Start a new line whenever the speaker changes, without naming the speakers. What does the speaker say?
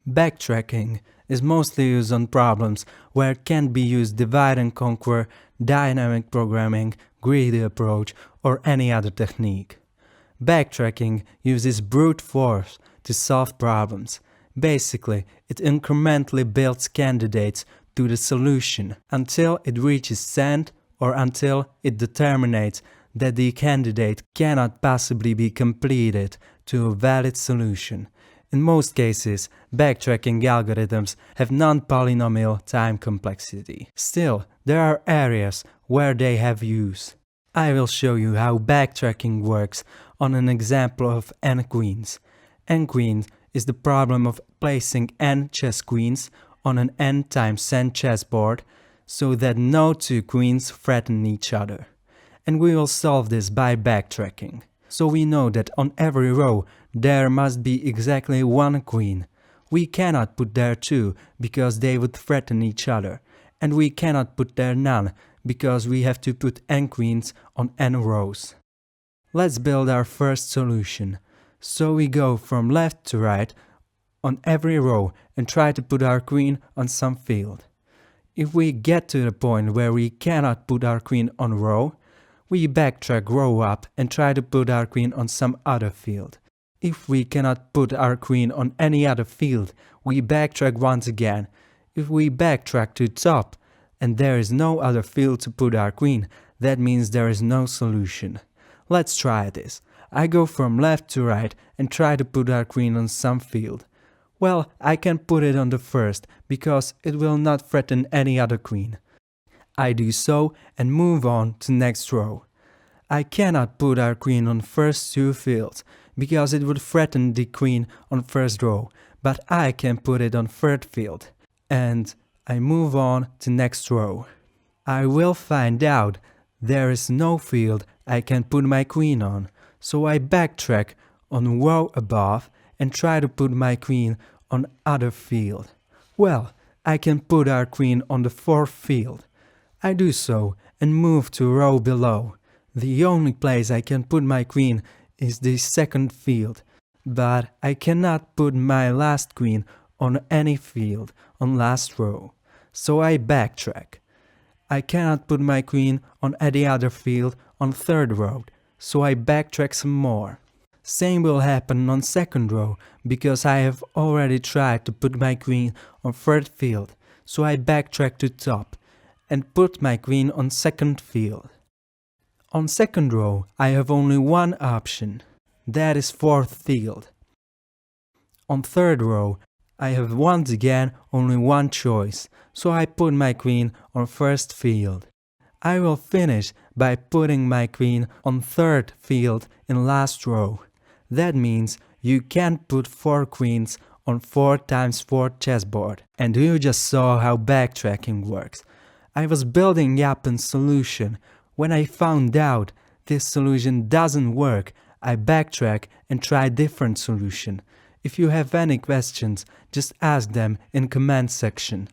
Backtracking is mostly used on problems where it can be used divide and conquer, dynamic programming, greedy approach, or any other technique. Backtracking uses brute force to solve problems. Basically, it incrementally builds candidates to the solution until it reaches send or until it determines that the candidate cannot possibly be completed to a valid solution. In most cases, backtracking algorithms have non-polynomial time complexity. Still, there are areas where they have use. I will show you how backtracking works on an example of n queens. N queens is the problem of placing n chess queens on an n times n chessboard so that no two queens threaten each other. And we will solve this by backtracking. So we know that on every row there must be exactly one queen. We cannot put there two because they would threaten each other. And we cannot put there none because we have to put n queens on n rows. Let's build our first solution. So we go from left to right on every row and try to put our queen on some field. If we get to the point where we cannot put our queen on row, we backtrack row up and try to put our queen on some other field. If we cannot put our queen on any other field, we backtrack once again. If we backtrack to top and there is no other field to put our queen, that means there is no solution. Let's try this. I go from left to right and try to put our queen on some field. Well, I can put it on the first because it will not threaten any other queen. I do so and move on to next row. I cannot put our queen on first two fields because it would threaten the queen on first row, but I can put it on third field. And I move on to next row. I will find out there is no field I can put my queen on, so I backtrack on row above and try to put my queen on other field. Well, I can put our queen on the fourth field. I do so and move to row below. The only place I can put my queen is the second field, but I cannot put my last queen on any field on last row, so I backtrack. I cannot put my queen on any other field on third row, so I backtrack some more. Same will happen on second row because I have already tried to put my queen on third field, so I backtrack to top and put my queen on second field. On second row I have only one option, that is fourth field. On third row I have once again only one choice, so I put my queen on first field. I will finish by putting my queen on third field in last row. That means you can put 4 queens on 4 times 4 chessboard. And you just saw how backtracking works. I was building up a solution. When I found out this solution doesn't work, I backtrack and try different solution. If you have any questions, just ask them in comment section.